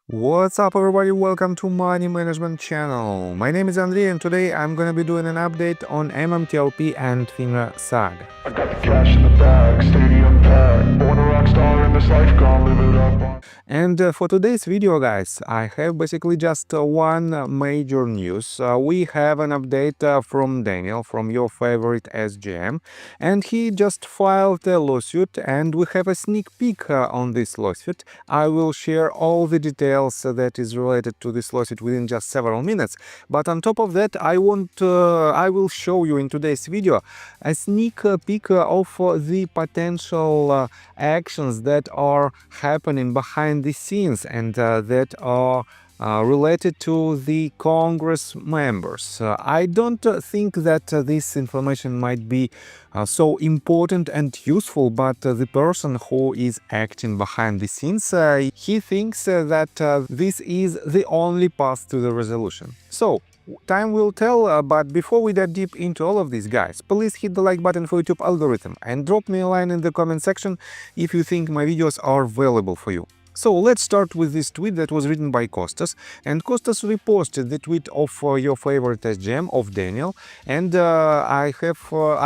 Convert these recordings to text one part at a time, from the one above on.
What's up everybody, welcome to Money Management channel. My name is Andrei and today I'm gonna be doing an update on MMTLP and FINRA SAG. I got the cash in the bag, stadium packed. Born a rock star in this life, gonna live it up. And for today's video, guys, I have basically just one major news. We have an update from Daniel, from your favorite SGM, and he just filed a lawsuit, and we have a sneak peek on this lawsuit. I will share all the details that is related to this lawsuit within just several minutes. But on top of that, I will show you in today's video a sneak peek of the potential actions that are happening behind the scenes and that are related to the Congress members. I don't think that this information might be so important and useful, but the person who is acting behind the scenes, he thinks that this is the only path to the resolution. So, time will tell, but before we dive deep into all of these, guys, please hit the like button for YouTube algorithm and drop me a line in the comment section if you think my videos are valuable for you. So let's start with this tweet that was written by Costas, and Costas reposted the tweet of your favorite SGM, of Daniel, and I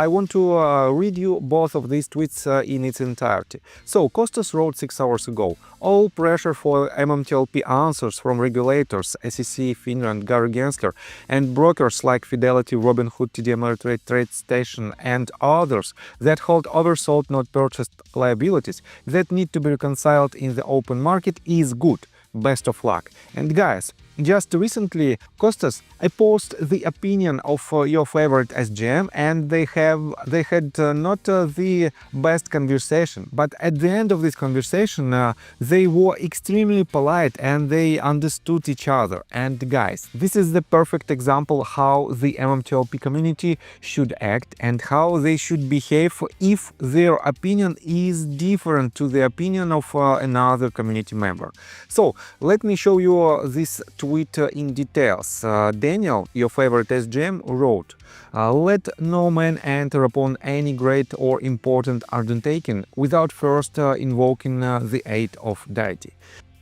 want to read you both of these tweets in its entirety. So Costas wrote 6 hours ago, all pressure for MMTLP answers from regulators, SEC, FINRA and Gary Gensler, and brokers like Fidelity, Robinhood, TD Ameritrade, TradeStation and others that hold oversold not purchased liabilities that need to be reconciled in the open market is good. Best of luck. And guys, just recently, Costas opposed the opinion of your favorite SGM, and they had not the best conversation. But at the end of this conversation, they were extremely polite and they understood each other. And guys, this is the perfect example how the MMTLP community should act and how they should behave if their opinion is different to the opinion of another community member. So let me show you this tweet in details. Daniel, your favorite SGM, wrote, let no man enter upon any great or important undertaking without first invoking the aid of deity.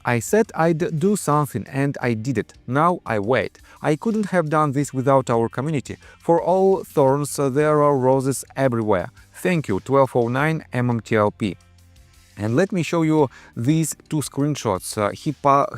I said I'd do something and I did it. Now I wait. I couldn't have done this without our community. For all thorns there are roses everywhere. Thank you, 1209 MMTLP. And let me show you these two screenshots.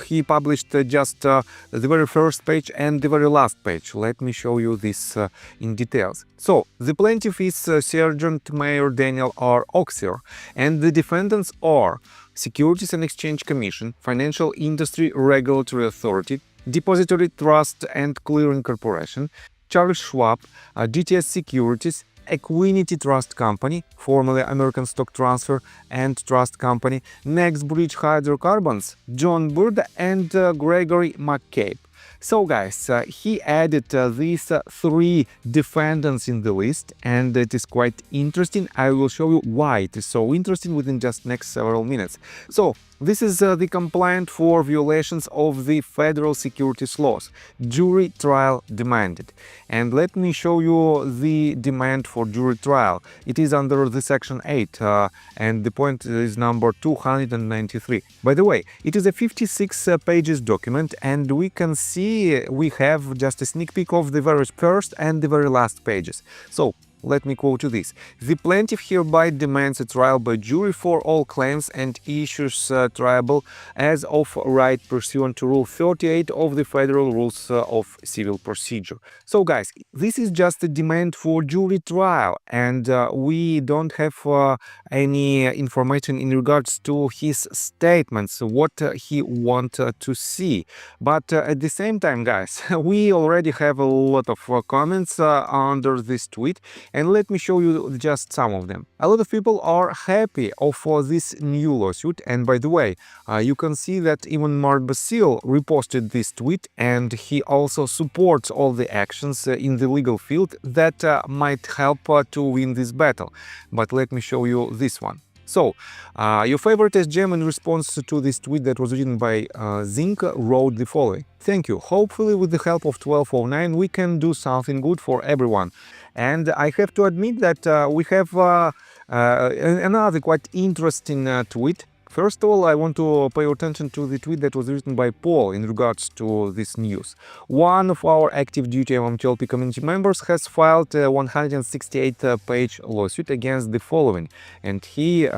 He published just the very first page and the very last page. Let me show you this in details. So, the plaintiff is Sergeant Major Daniel R. Oxier, and the defendants are Securities and Exchange Commission, Financial Industry Regulatory Authority, Depository Trust and Clearing Corporation, Charles Schwab, GTS Securities, Equinity Trust Company, formerly American Stock Transfer and Trust Company, NextBridge Hydrocarbons, John Bird and Gregory McCabe. So guys, he added these three defendants in the list, and it is quite interesting. I will show you why it is so interesting within just next several minutes. So this is the complaint for violations of the federal securities laws. Jury trial demanded. And let me show you the demand for jury trial. It is under the section 8 and the point is number 293. By the way, it is a 56 pages document, and we can see we have just a sneak peek of the very first and the very last pages. So let me quote you this. The plaintiff hereby demands a trial by jury for all claims and issues triable as of right pursuant to Rule 38 of the Federal Rules of Civil Procedure. So guys, this is just a demand for jury trial, and we don't have any information in regards to his statements, what he wants to see. But at the same time, guys, we already have a lot of comments under this tweet, and let me show you just some of them. A lot of people are happy of this new lawsuit, and by the way, you can see that even Mark Basile reposted this tweet, and he also supports all the actions in the legal field that might help to win this battle. But let me show you this one. So, your favorite SGM, in response to this tweet that was written by Zinc, wrote the following. Thank you. Hopefully with the help of 1209 we can do something good for everyone. And I have to admit that we have another quite interesting tweet First of all, I want to pay attention to the tweet that was written by Paul in regards to this news. One of our active duty MMTLP community members has filed a 168-page lawsuit against the following, and he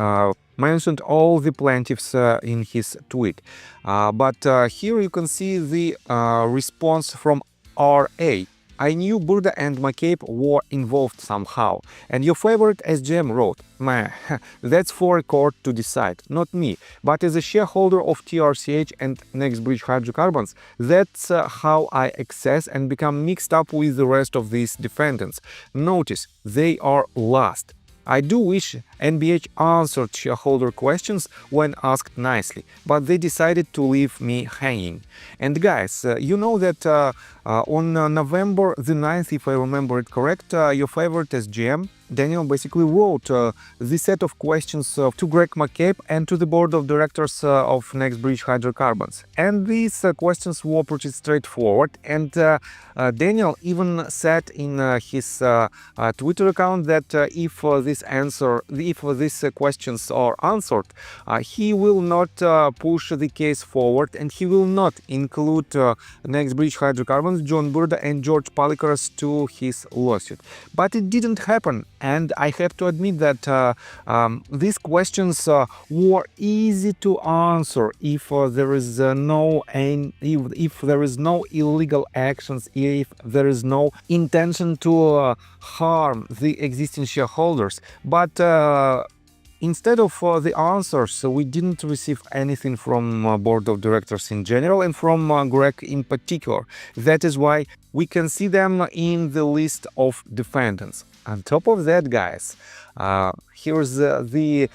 mentioned all the plaintiffs in his tweet. But here you can see the response from RA. I knew Burda and McCabe were involved somehow, and your favorite SGM wrote, "Meh, that's for a court to decide, not me, but as a shareholder of TRCH and NextBridge Hydrocarbons, that's how I access and become mixed up with the rest of these defendants. Notice, they are last. I do wish NBH answered shareholder questions when asked nicely, but they decided to leave me hanging." And guys, you know that on November the 9th, if I remember it correct, your favorite SGM, Daniel, basically wrote this set of questions to Greg McCabe and to the board of directors of NextBridge Hydrocarbons. And these questions were pretty straightforward. And Daniel even said in his Twitter account that if these questions are answered, he will not push the case forward, and he will not include NextBridge Hydrocarbons, John Burda and George Palikaras to his lawsuit. But it didn't happen. And I have to admit that these questions were easy to answer if there is no illegal actions, if there is no intention to harm the existing shareholders. But instead of the answers, we didn't receive anything from board of directors in general and from Greg in particular. That is why we can see them in the list of defendants. On top of that, guys, here's the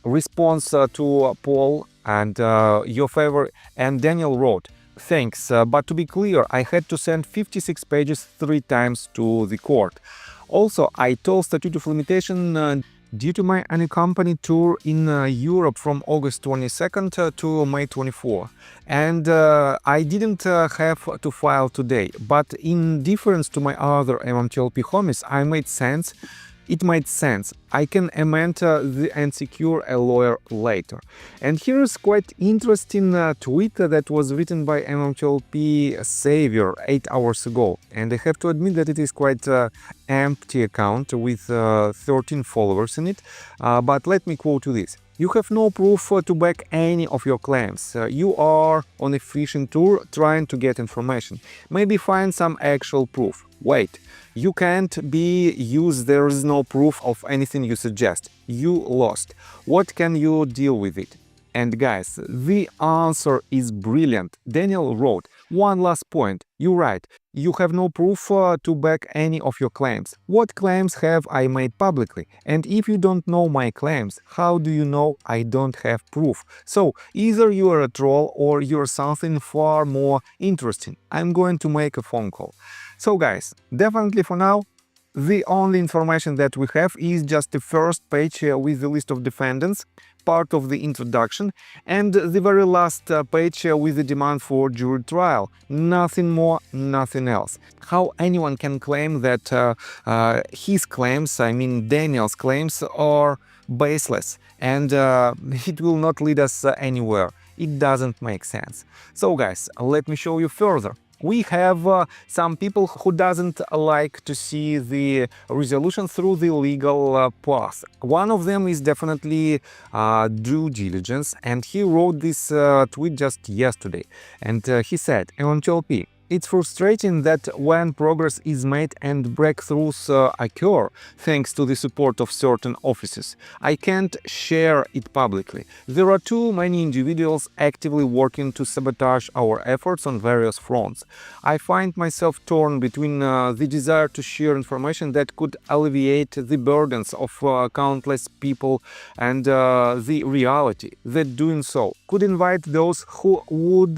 response to Paul and your favor, and Daniel wrote, "Thanks, but to be clear, I had to send 56 pages 3 times to the court. Also, I told statute of limitation due to my unaccompanied tour in Europe from August 22nd to May 24. And I didn't have to file today, but in difference to my other MMTLP homies, it made sense. I can amend and secure a lawyer later." And here is quite interesting tweet that was written by MMTLP Savior 8 hours ago. And I have to admit that it is quite empty account with 13 followers in it. But let me quote you this. "You have no proof to back any of your claims. You are on a fishing tour trying to get information. Maybe find some actual proof. Wait, you can't be used, there is no proof of anything you suggest. You lost. What can you deal with it?" And guys, the answer is brilliant. Daniel wrote, "One last point. You're right. You have no proof to back any of your claims. What claims have I made publicly? And if you don't know my claims, how do you know I don't have proof? So either you are a troll or you're something far more interesting. I'm going to make a phone call." So guys, definitely for now, the only information that we have is just the first page with the list of defendants, part of the introduction, and the very last page with the demand for jury trial. Nothing more, nothing else. How anyone can claim that his claims, I mean Daniel's claims, are baseless and it will not lead us anywhere. It doesn't make sense. So guys, let me show you further. We have some people who doesn't like to see the resolution through the legal path. One of them is definitely due diligence, and he wrote this tweet just yesterday. And he said, "MMTLP, it's frustrating that when progress is made and breakthroughs occur, thanks to the support of certain offices, I can't share it publicly. There are too many individuals actively working to sabotage our efforts on various fronts. I find myself torn between the desire to share information that could alleviate the burdens of countless people and the reality that doing so could invite those who would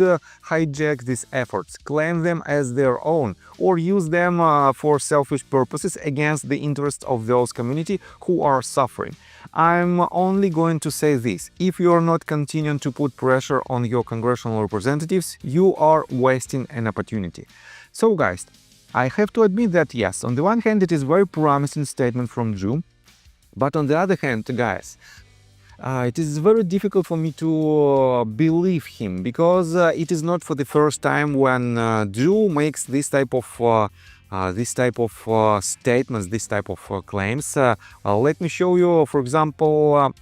hijack these efforts, claim them as their own, or use them for selfish purposes against the interests of those community who are suffering. I'm only going to say this: if you are not continuing to put pressure on your congressional representatives, you are wasting an opportunity." So guys, I have to admit that yes, on the one hand it is very promising statement from June, but on the other hand, guys, It is very difficult for me to believe him, because it is not for the first time when Drew makes this type of statements, this type of claims. Let me show you, for example,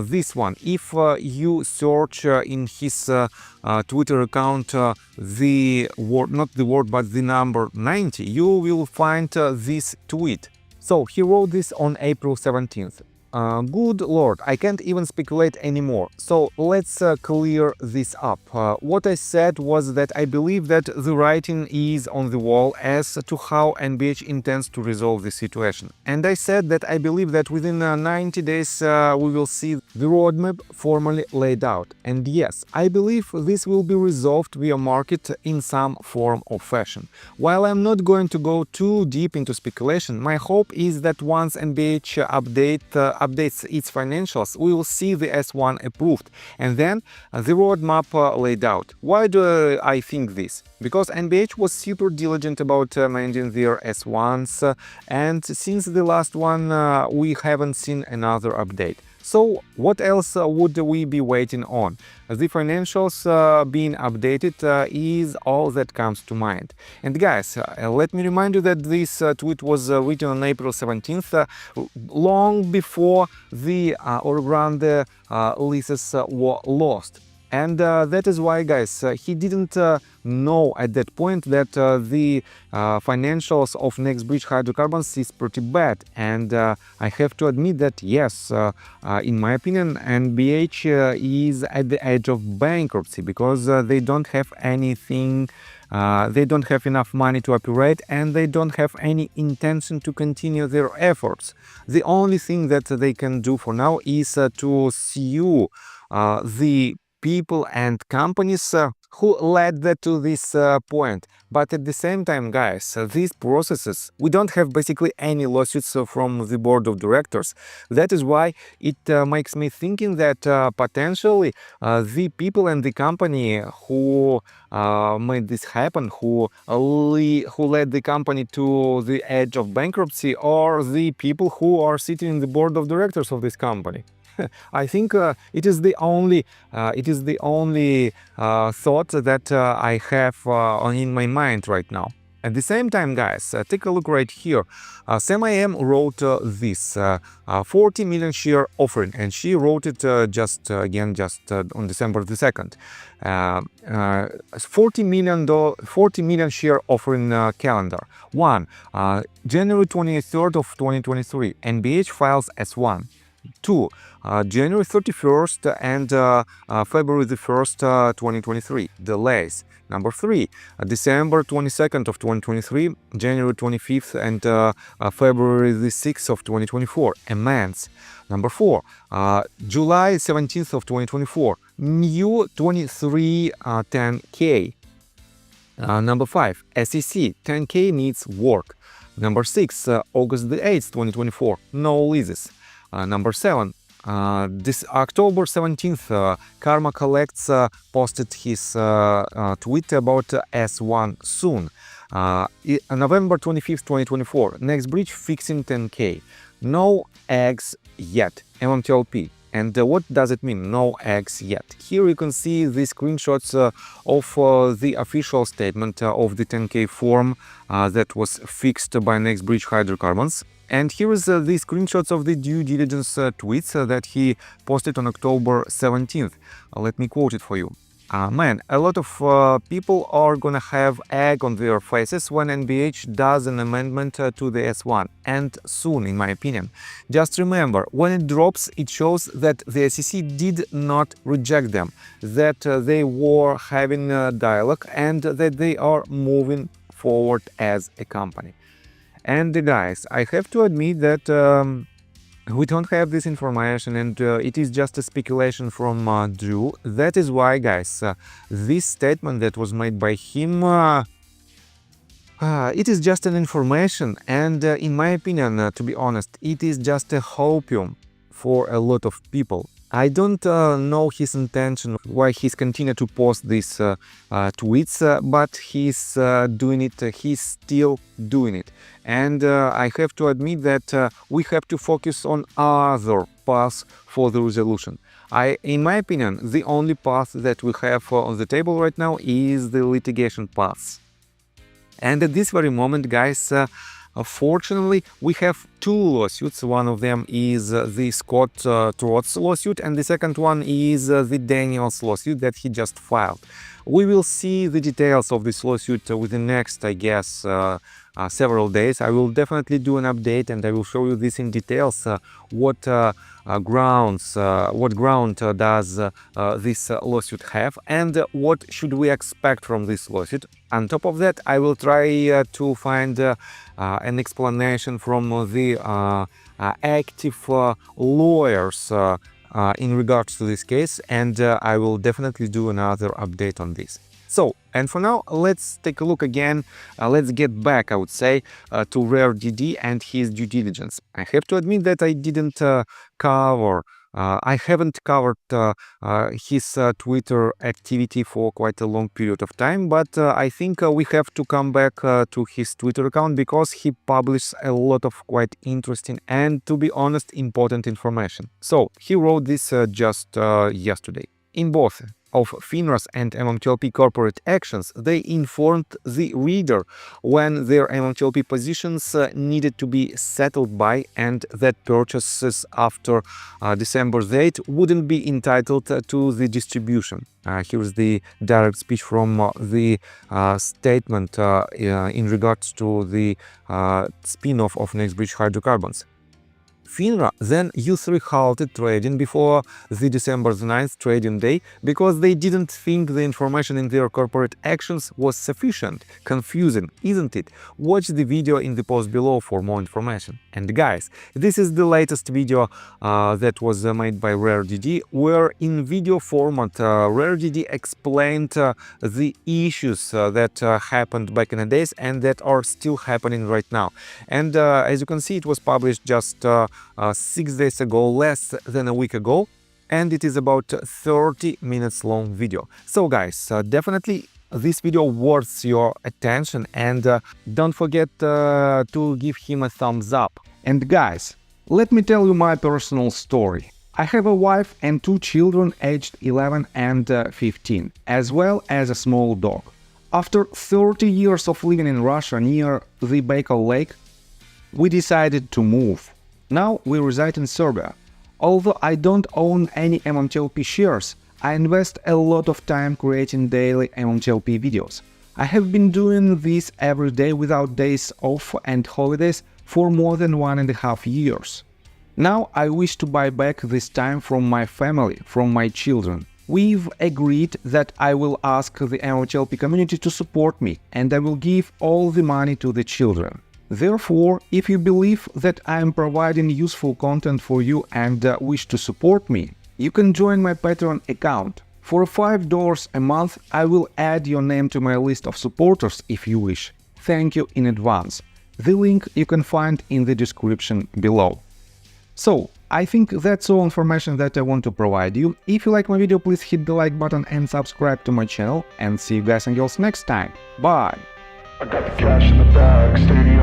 this one. If you search in his Twitter account the word, not the word, but the number 90, you will find this tweet. So he wrote this on April 17th. Good lord, I can't even speculate anymore. So let's clear this up. What I said was that I believe that the writing is on the wall as to how NBH intends to resolve the situation. And I said that I believe that within 90 days we will see the roadmap formally laid out. And yes, I believe this will be resolved via market in some form or fashion. While I'm not going to go too deep into speculation, my hope is that once NBH updates its financials, we will see the S1 approved and then the roadmap laid out. Why do I think this? Because NBH was super diligent about managing their S1s, and since the last one we haven't seen another update. So what else would we be waiting on? The financials being updated is all that comes to mind. And guys, let me remind you that this tweet was written on April 17th, long before the Orogrande leases were lost. And that is why, guys, he didn't know at that point that the financials of NextBridge Hydrocarbons is pretty bad. And I have to admit that, yes, in my opinion, NBH is at the edge of bankruptcy, because they don't have anything, they don't have enough money to operate, and they don't have any intention to continue their efforts. The only thing that they can do for now is to sue the people and companies who led that to this point. But at the same time, guys, these processes, we don't have basically any lawsuits from the board of directors. That is why it makes me thinking that potentially the people and the company who made this happen, who led the company to the edge of bankruptcy, are the people who are sitting in the board of directors of this company. I think it is the only thought that I have in my mind right now. At the same time, guys, take a look right here. Sam IM wrote this 40 million share offering, and she wrote it just on December the 2nd. 40 million share offering calendar. 1. January 23rd of 2023, NBH files S1. 2. January 31st and February the 1st, 2023, delays. Number 3, December 22nd of 2023, January 25th and February the 6th of 2024, amends. Number 4, July 17th of 2024, new 23 10K. Number 5, SEC 10K needs work. Number 6, August the 8th, 2024, no leases. Number 7, this October 17th, Karma Collects posted his tweet about S1 soon. November 25th, 2024, NextBridge fixing 10K. No eggs yet, MMTLP. And what does it mean, no eggs yet? Here you can see the screenshots of the official statement of the 10K form that was fixed by NextBridge Hydrocarbons. And here is the screenshots of the due diligence tweets that he posted on October 17th. Let me quote it for you. Man, a lot of people are gonna have egg on their faces when NBH does an amendment to the S1, and soon, in my opinion. Just remember, when it drops, it shows that the SEC did not reject them, that they were having a dialogue, and that they are moving forward as a company. And guys, I have to admit that we don't have this information, and it is just a speculation from Drew. That is why, guys, this statement that was made by him, it is just an information, and in my opinion, to be honest, it is just a hopium for a lot of people. I don't know his intention, why he's continued to post these tweets, but he's doing it, he's still doing it. And I have to admit that we have to focus on other paths for the resolution. In my opinion, the only path that we have on the table right now is the litigation path. And at this very moment, guys, fortunately, we have two lawsuits. One of them is the Scott Trotz lawsuit, and the second one is the Daniels lawsuit that he just filed. We will see the details of this lawsuit within the next, I guess, several days. I will definitely do an update and I will show you this in details. What ground does this lawsuit have, and what should we expect from this lawsuit. On top of that, I will try to find an explanation from the active lawyers in regards to this case, and I will definitely do another update on this. So, and for now, let's take a look again. Let's get back, I would say, to RareDD and his due diligence. I have to admit that I didn't I haven't covered his Twitter activity for quite a long period of time, but I think we have to come back to his Twitter account because he publishes a lot of quite interesting and, to be honest, important information. So, he wrote this just yesterday. In both of FINRA's and MMTLP corporate actions, they informed the reader when their MMTLP positions needed to be settled by, and that purchases after December 8 wouldn't be entitled to the distribution. Here's the direct speech from the statement in regards to the spin-off of NextBridge Hydrocarbons. FINRA then U3 halted trading before the December 9th trading day because they didn't think the information in their corporate actions was sufficient. Confusing, isn't it? Watch the video in the post below for more information. And guys, this is the latest video that was made by RareDD, where in video format RareDD explained the issues that happened back in the days and that are still happening right now. And as you can see, it was published just 6 days ago, less than a week ago, and it is about 30 minutes long video. So guys, definitely this video worth your attention, and don't forget to give him a thumbs up. And guys, let me tell you my personal story. I have a wife and 2 children aged 11 and 15, as well as a small dog. After 30 years of living in Russia near the Baikal Lake, we decided to move. Now we reside in Serbia. Although I don't own any MMTLP shares, I invest a lot of time creating daily MMTLP videos. I have been doing this every day without days off and holidays for more than 1.5 years. Now I wish to buy back this time from my family, from my children. We've agreed that I will ask the MMTLP community to support me, and I will give all the money to the children. Therefore, if you believe that I am providing useful content for you and wish to support me, you can join my Patreon account. For $5 a month, I will add your name to my list of supporters if you wish. Thank you in advance. The link you can find in the description below. So, I think that's all information that I want to provide you. If you like my video, please hit the like button and subscribe to my channel, and see you guys and girls next time. Bye! I got the cash in the bag, stadium